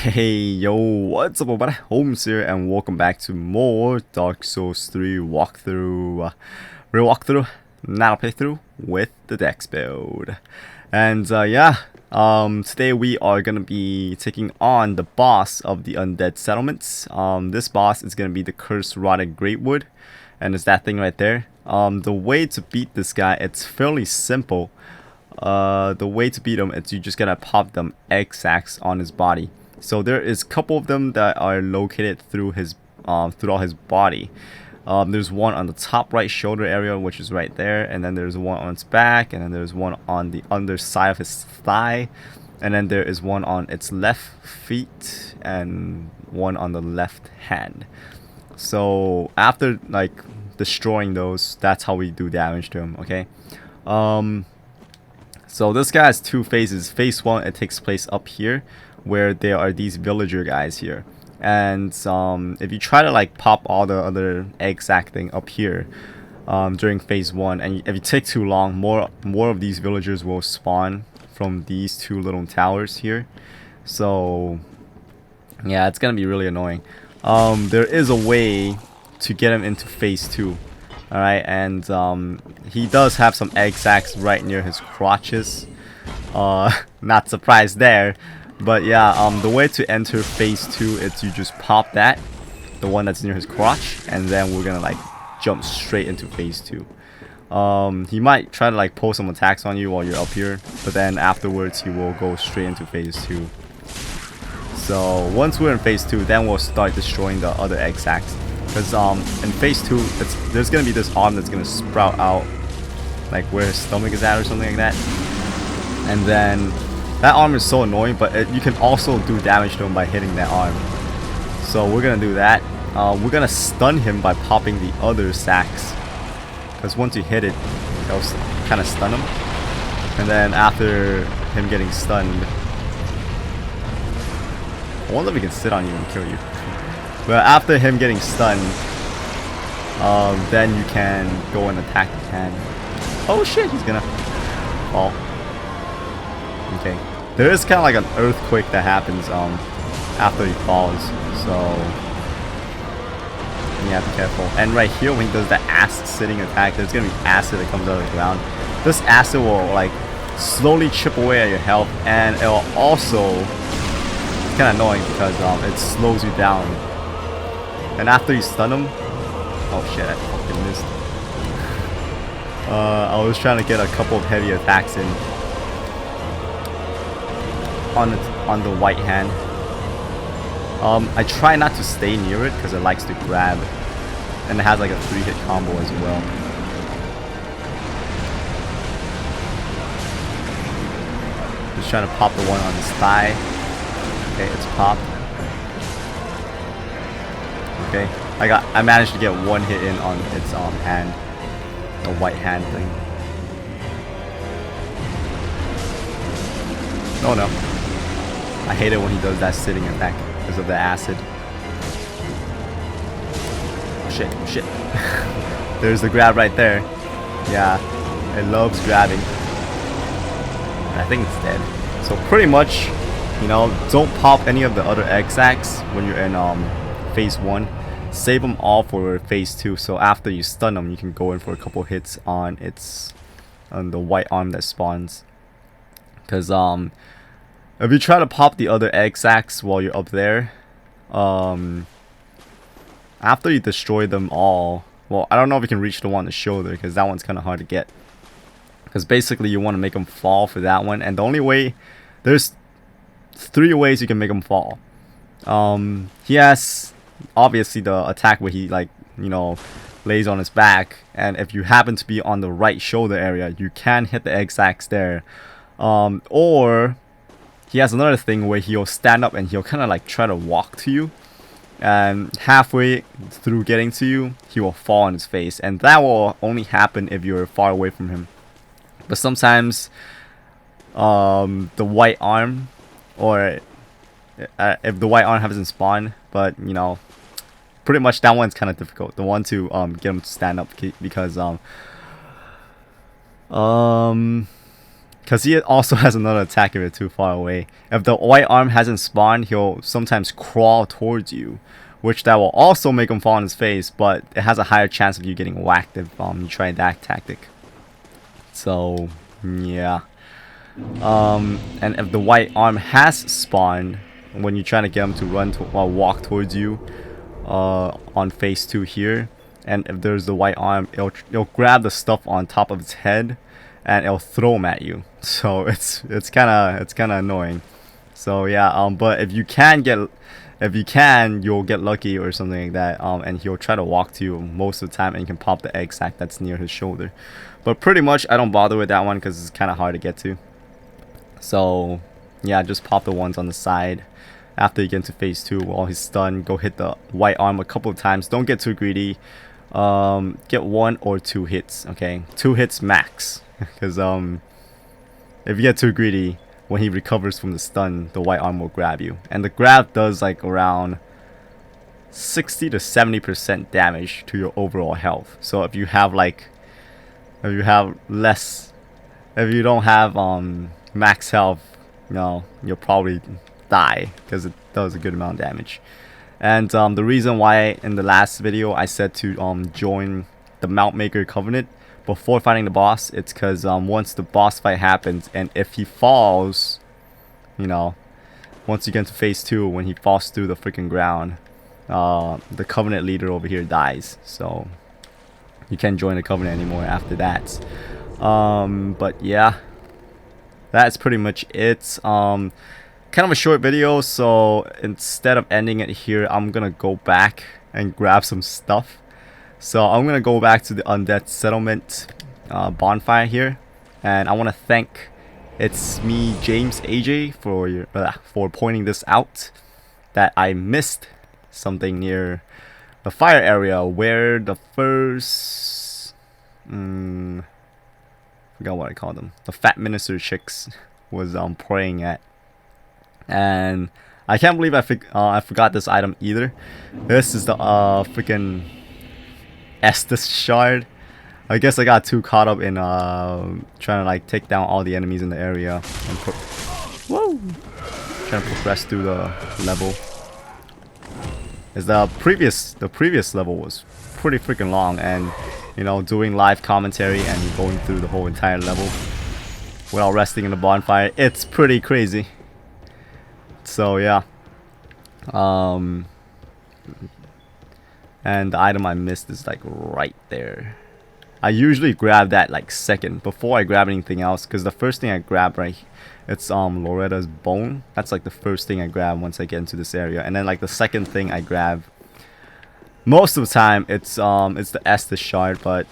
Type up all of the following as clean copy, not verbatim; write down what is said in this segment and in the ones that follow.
Hey yo, what's up everybody? Holmes here and welcome back to more Dark Souls 3 walkthrough, real walkthrough, not a playthrough with the Dex Build. And today we are going to be taking on the boss of the Undead settlements. This boss is going to be the Cursed Rotted Greatwood, and it's that thing right there. The way to beat this guy, it's fairly simple. The way to beat him is you just gotta pop them egg sacs on his body. So there is a couple of them that are located through his throughout his body. There's one on the top right shoulder area, which is right there, and then there's one on its back, and then there's one on the underside of his thigh, and then there is one on its left feet and one on the left hand. So after like destroying those, that's how we do damage to him. Okay. So this guy has two phases. Phase 1, it takes place up here, where there are these villager guys here. And if you try to like pop all the other egg sac thing up here during phase 1, and if you take too long, more of these villagers will spawn from these two little towers here. So yeah, it's gonna be really annoying. There is a way to get him into phase 2. Alright, and he does have some egg sacs right near his crotches. Not surprised there. But yeah, the way to enter phase 2 is you just pop that, the one that's near his crotch, and then we're gonna like jump straight into phase 2. He might try to like pull some attacks on you while you're up here, but then afterwards he will go straight into phase 2. So once we're in phase 2, then we'll start destroying the other egg sacs. Because in phase 2, there's gonna be this arm that's gonna sprout out, like where his stomach is at or something like that. And then that arm is so annoying, but you can also do damage to him by hitting that arm. So we're gonna do that. We're gonna stun him by popping the other sacs. Because once you hit it, it'll kind of stun him. And then after him getting stunned, I wonder if he can sit on you and kill you. But after him getting stunned, then you can go and attack the hand. Oh shit, he's gonna fall. Okay. There is kind of like an earthquake that happens after he falls. So you have to be careful. And right here, when he does the acid sitting attack, there's gonna be acid that comes out of the ground. This acid will like slowly chip away at your health, and it will also, it's kind of annoying because it slows you down. And after you stun him, oh shit, I fucking missed. I was trying to get a couple of heavy attacks in on the white hand. I try not to stay near it because it likes to grab, and it has like a 3-hit combo as well. Just trying to pop the one on his thigh. Okay, it's popped. Okay, I managed to get one hit in on its hand, the white hand thing. Oh no, I hate it when he does that sitting attack because of the acid. Oh shit, oh shit. There's the grab right there. Yeah, it loves grabbing. I think it's dead. So pretty much, you know, don't pop any of the other egg sacs when you're in phase 1. Save them all for phase 2. So after you stun them, you can go in for a couple hits on the white arm that spawns. Because if you try to pop the other egg sacs while you're up there, after you destroy them all, well, I don't know if you can reach the one on the shoulder because that one's kind of hard to get. Because basically you want to make them fall for that one, and the only way, there's 3 ways you can make them fall. He has obviously the attack where he like, you know, lays on his back, and if you happen to be on the right shoulder area, you can hit the egg sacs there. Or he has another thing where he'll stand up and he'll kind of like try to walk to you, and halfway through getting to you, he will fall on his face, and that will only happen if you're far away from him. But sometimes the white arm, or if the white arm hasn't spawned, but you know, pretty much that one's kind of difficult, the one to get him to stand up, because Because he also has another attack if you're too far away. If the white arm hasn't spawned, he'll sometimes crawl towards you, which that will also make him fall on his face, but it has a higher chance of you getting whacked if you try that tactic. So, yeah. And if the white arm has spawned, when you're trying to get him to run to, walk towards you on phase 2 here, and if there's the white arm, it'll grab the stuff on top of its head and it'll throw them at you. So it's kind of annoying. So yeah, but if you can, you'll get lucky or something like that, and he'll try to walk to you most of the time, and you can pop the egg sac that's near his shoulder. But pretty much I don't bother with that one because it's kind of hard to get to. So yeah, just pop the ones on the side after you get into phase 2 while he's stunned. Go hit the white arm a couple of times. Don't get too greedy. Get 1 or 2 hits. Okay, 2 hits max. Because if you get too greedy, when he recovers from the stun, the white arm will grab you, and the grab does like around 60 to 70% damage to your overall health. So if you have if you don't have max health, you'll probably die because it does a good amount of damage. And the reason why in the last video I said to join the Mount Maker Covenant before fighting the boss, it's because once the boss fight happens, and if he falls, once you get into phase 2, when he falls through the freaking ground, the Covenant leader over here dies. So you can't join the Covenant anymore after that. But yeah, that's pretty much it. Kind of a short video, so instead of ending it here, I'm gonna go back and grab some stuff. So I'm gonna go back to the Undead Settlement bonfire here, and I want to thank It's Me James AJ for pointing this out, that I missed something near the fire area where the first forgot what I call them, the fat minister chicks was praying at. And I can't believe I forgot this item either. This is the freaking Estus Shard. I guess I got too caught up in trying to take down all the enemies in the area and trying to progress through the level. As the previous level was pretty freaking long, and doing live commentary and going through the whole entire level without resting in the bonfire, it's pretty crazy. So yeah, and the item I missed is right there. I usually grab that second before I grab anything else, because the first thing I grab it's Loretta's bone. That's the first thing I grab once I get into this area, and then the second thing I grab most of the time it's the Estus Shard, but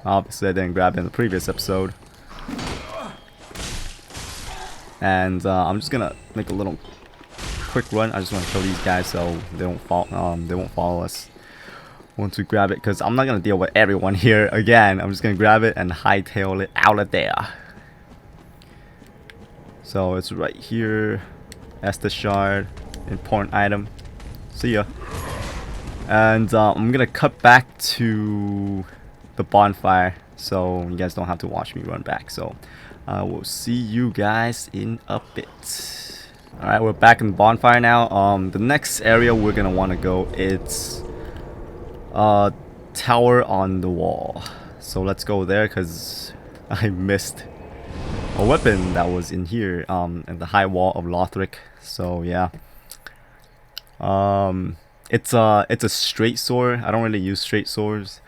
obviously I didn't grab it in the previous episode. And I'm just gonna make a little quick run. I just want to kill these guys so they won't follow us once we grab it, because I'm not gonna deal with everyone here again. I'm just gonna grab it and hightail it out of there. So it's right here, Estus Shard, important item. See ya. And I'm gonna cut back to the bonfire so you guys don't have to watch me run back. So I will see you guys in a bit. Alright, we're back in the bonfire now. The next area we're gonna want to go, it's tower on the wall. So let's go there, because I missed a weapon that was in here at the high wall of Lothric. So yeah, it's a straight sword. I don't really use straight swords,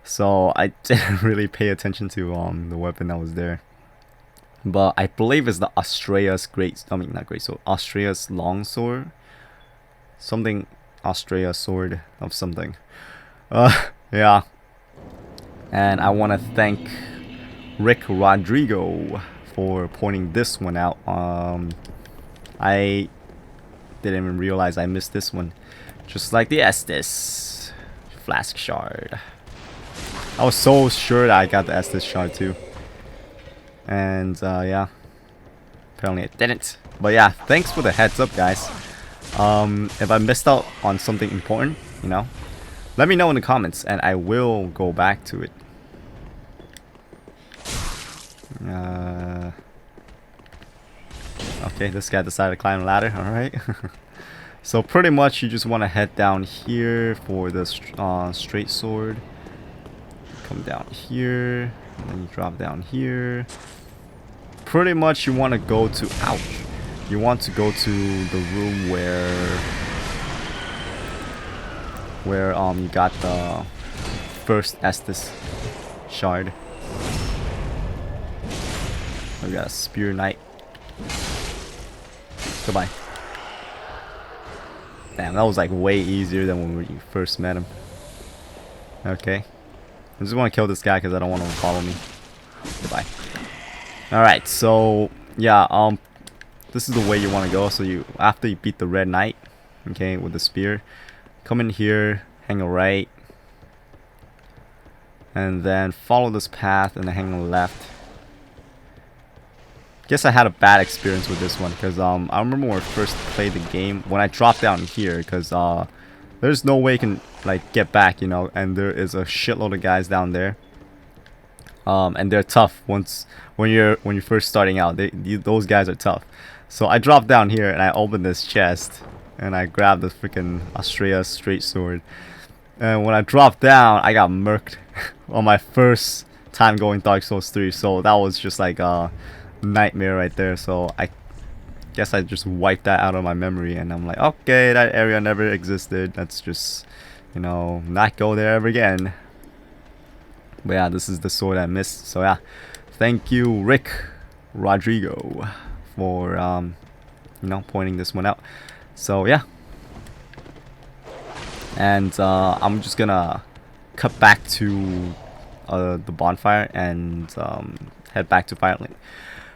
so I didn't really pay attention to the weapon that was there. But I believe it's the Astraea's Astraea's long sword, something Astraea sword of something. Yeah. And I want to thank Rick Rodrigo for pointing this one out. I didn't even realize I missed this one, just like the Estus Flask Shard. I was so sure that I got the Estus Shard too, and yeah, apparently it didn't. But yeah, thanks for the heads up, guys. If I missed out on something important, let me know in the comments and I will go back to it. Okay, this guy decided to climb a ladder. Alright. So pretty much you just want to head down here for the straight sword. Come down here. And then you drop down here. Pretty much you want to go to... Ouch! You want to go to the room where you got the first Estus Shard. We got a Spear Knight. Goodbye. Damn, that was like way easier than when we first met him. Okay. I just want to kill this guy because I don't want him to follow me. Goodbye. Alright, so yeah, this is the way you want to go. So you, after you beat the Red Knight, okay, with the spear, come in here, hang a right, and then follow this path and then hang a left. Guess I had a bad experience with this one because I remember when I first played the game, when I dropped down here, because there's no way you can like get back, you know, and there is a shitload of guys down there, and they're tough when you're first starting out. Those guys are tough. So I dropped down here and I opened this chest and I grabbed the freaking Astora straight sword, and when I dropped down I got murked on my first time going Dark Souls 3. So that was just like nightmare right there. So I guess I just wiped that out of my memory and I'm like, okay, that area never existed. Let's just, you know, not go there ever again. But yeah, this is the sword I missed. So yeah, thank you Rick Rodrigo for you know, pointing this one out. So yeah, and I'm just gonna cut back to the bonfire and head back to Firelink.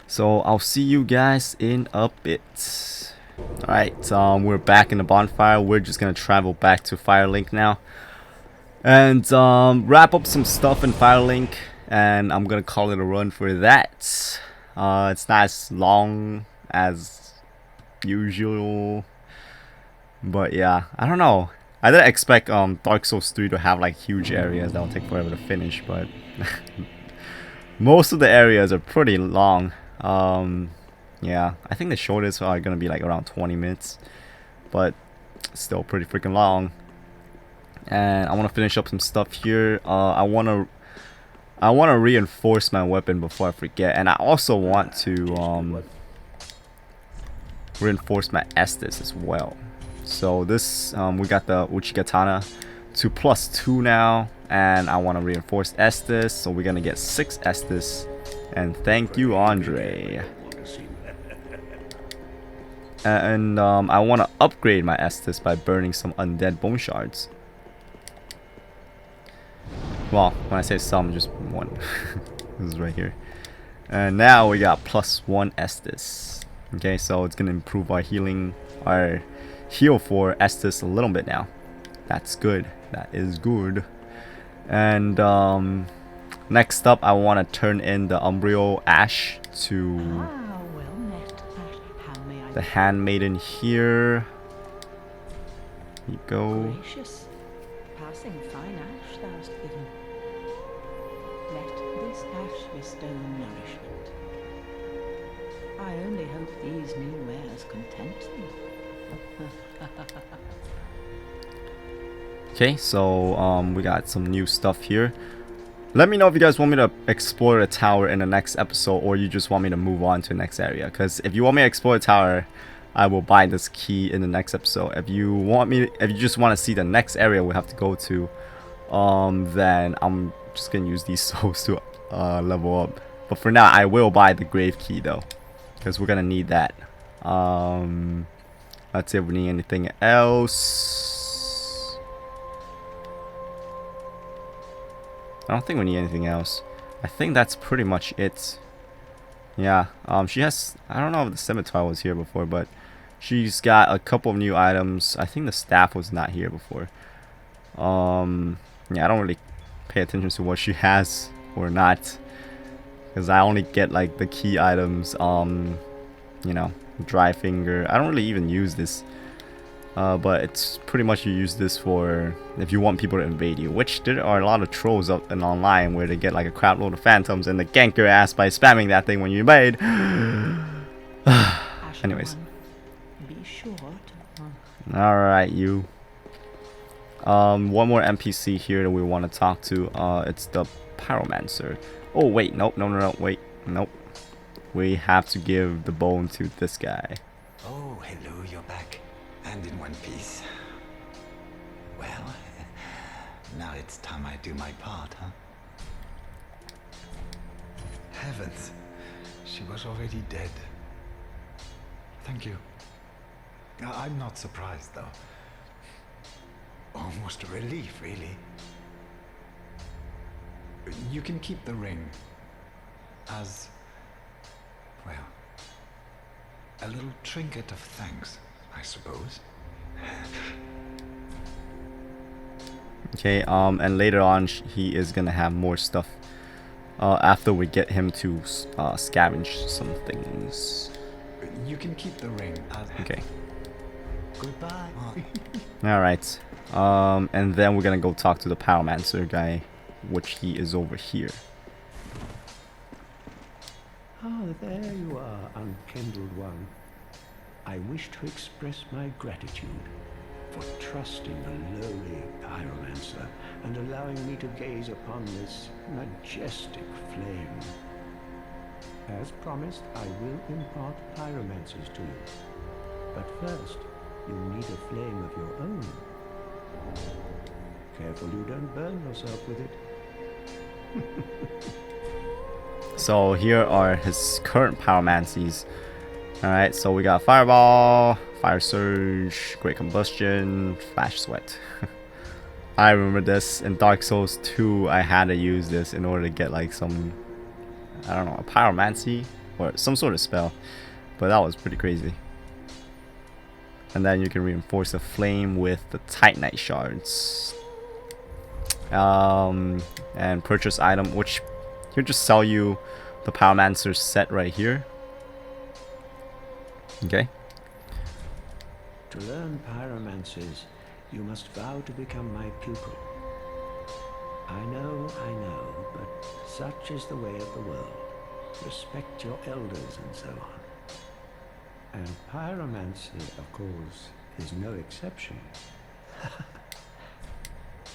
So I'll see you guys in a bit. Alright, we're back in the bonfire. We're just gonna travel back to Firelink now and wrap up some stuff in Firelink, and I'm gonna call it a run for that. It's not as long as usual, but yeah, I don't know. I didn't expect Dark Souls 3 to have like huge areas that will take forever to finish, but most of the areas are pretty long. Yeah, I think the shortest are gonna be like around 20 minutes, but still pretty freaking long. And I want to finish up some stuff here. I want to reinforce my weapon before I forget, and I also want to reinforce my Estus as well. So this we got the Uchigatana to +2 now, and I want to reinforce Estus, so we're gonna get 6 Estus. And thank you, Andre. And I want to upgrade my Estus by burning some undead bone shards. Well, when I say some, just one. This is right here. And now we got +1 Estus. Okay, so it's gonna improve our heal for Estus a little bit now. That's good. That is good. And next up, I want to turn in the Umbral Ash to the Handmaiden here. Here you go. Passing fine ash thou hast given. Let this ash bestow nourishment. I only hope these new wares content thee. Okay, so we got some new stuff here. Let me know if you guys want me to explore the tower in the next episode, or you just want me to move on to the next area. Because if you want me to explore the tower, I will buy this key in the next episode. If you just want to see the next area we have to go to, then I'm just gonna use these souls to level up. But for now, I will buy the grave key though, because we're gonna need that. Let's see if we need anything else. I don't think we need anything else. I think that's pretty much it. Yeah, she has, I don't know if the scimitar was here before, but she's got a couple of new items. I think the staff was not here before. Yeah, I don't really pay attention to what she has or not, because I only get like the key items. You know, dry finger. I don't really even use this But it's pretty much you use this for if you want people to invade you, which there are a lot of trolls up and online where they get like a crap load of phantoms and they gank your ass by spamming that thing when you invade. Anyways. Be sure to... Alright, you. One more NPC here that we want to talk to. It's the Pyromancer. Oh wait, nope, no, wait, nope. We have to give the bone to this guy. Oh, hello, you're back. And in one piece. Well, now it's time I do my part, huh? Heavens, she was already dead. Thank you. I'm not surprised, though. Almost a relief, really. You can keep the ring as, well, a little trinket of thanks, I suppose. Okay, and later on he is gonna have more stuff after we get him to scavenge some things. You can keep the ring as... Okay. Goodbye. Alright. And then we're gonna go talk to the Pyromancer guy, which he is over here. Ah, there you are, unkindled one. I wish to express my gratitude for trusting the lowly Pyromancer and allowing me to gaze upon this majestic flame. As promised, I will impart pyromancies to you. But first, you'll need a flame of your own. Careful you don't burn yourself with it. So here are his current pyromancies. Alright, so we got Fireball, Fire Surge, Great Combustion, Flash Sweat. I remember this in Dark Souls 2. I had to use this in order to get like some, I don't know, a pyromancy or some sort of spell. But that was pretty crazy. And then you can reinforce the flame with the Titanite shards. And purchase item, which he'll just sell you the Pyromancer set right here. Okay. To learn pyromancies, you must vow to become my pupil. I know, but such is the way of the world. Respect your elders and so on. And pyromancy, of course, is no exception.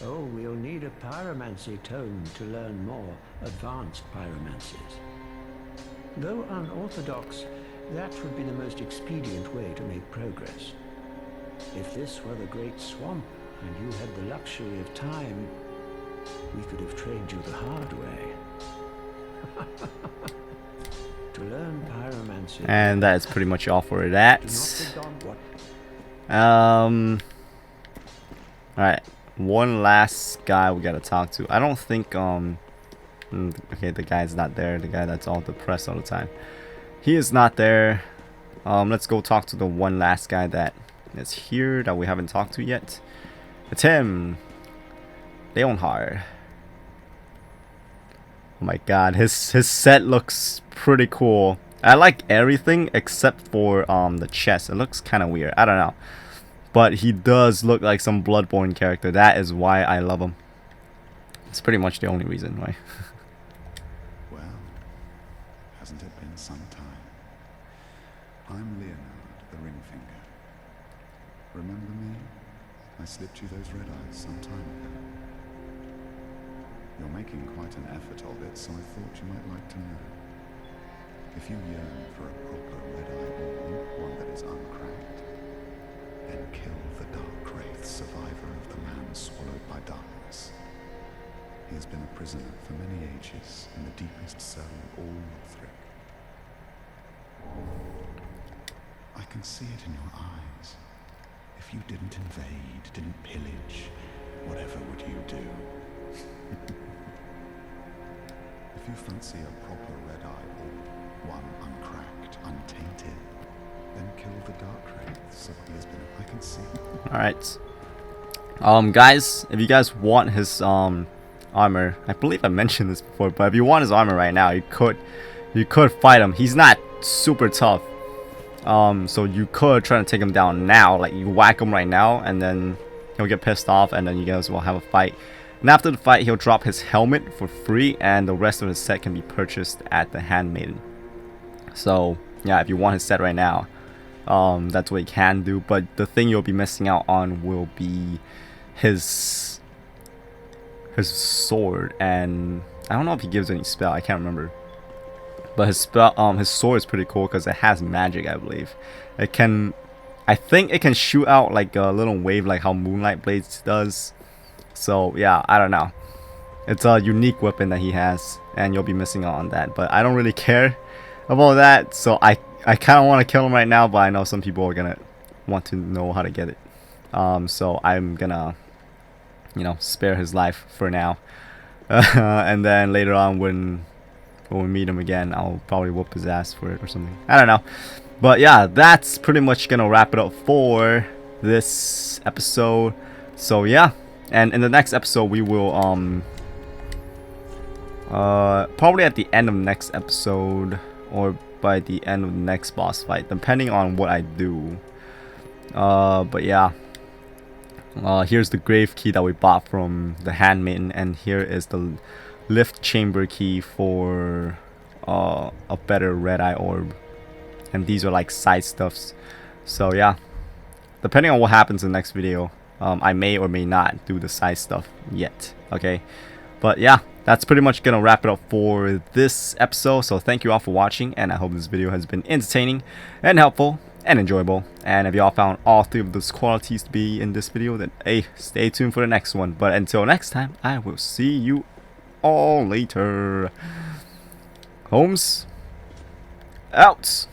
Oh, we'll need a pyromancy tome to learn more advanced pyromancies. Though unorthodox, that would be the most expedient way to make progress. If this were the Great Swamp and you had the luxury of time, we could have trained you the hard way. To learn pyromancy. And that's pretty much all for that. Alright, one last guy we gotta talk to. I don't think okay, the guy's not there, the guy that's all depressed all the time. He is not there. Let's go talk to the one last guy that is here that we haven't talked to yet. It's him, Leonhard. Oh my god, his set looks pretty cool. I like everything except for the chest. It looks kind of weird. I don't know. But he does look like some Bloodborne character. That is why I love him. It's pretty much the only reason why. Well, hasn't it been some time? I'm Leonard, the Ringfinger. Remember me? I slipped you those red eyes some time ago. You're making quite an effort of it, so I thought you might like to know. If you yearn for a proper red-eye orb, one that is uncracked, then kill the Dark Wraith, survivor of the man swallowed by darkness. He has been a prisoner for many ages in the deepest cell of all Lothric. I can see it in your eyes. If you didn't invade, didn't pillage, whatever would you do? If you fancy a proper red-eye orb, one uncracked, untainted, then kill the Dark Wraith, so he has been, I can see. Alright. Guys, if you guys want his armor, I believe I mentioned this before, but if you want his armor right now, you could fight him. He's not super tough. So you could try to take him down now, like you whack him right now, and then he'll get pissed off, and then you guys will have a fight. And after the fight, he'll drop his helmet for free, and the rest of his set can be purchased at the Handmaiden. So yeah, if you want his set right now, that's what you can do. But the thing you'll be missing out on will be his sword, and I don't know if he gives any spell. I can't remember. But his spell, his sword is pretty cool because it has magic, I believe. It can, I think it can shoot out like a little wave, like how Moonlight Blades does. So yeah, I don't know. It's a unique weapon that he has, and you'll be missing out on that. But I don't really care about that, so I kind of want to kill him right now, but I know some people are gonna want to know how to get it. So I'm gonna, you know, spare his life for now, and then later on when we meet him again, I'll probably whoop his ass for it or something. I don't know. But yeah, that's pretty much gonna wrap it up for this episode. So yeah, and in the next episode we will probably at the end of next episode or by the end of the next boss fight, depending on what I do. But yeah, here's the grave key that we bought from the Handmaiden, and here is the lift chamber key for a better red eye orb, and these are like side stuffs. So yeah, depending on what happens in the next video, I may or may not do the side stuff yet. Okay, but yeah, that's pretty much gonna wrap it up for this episode. So thank you all for watching, and I hope this video has been entertaining and helpful and enjoyable. And if y'all found all three of those qualities to be in this video, then hey, stay tuned for the next one. But until next time, I will see you all later. Holmes out.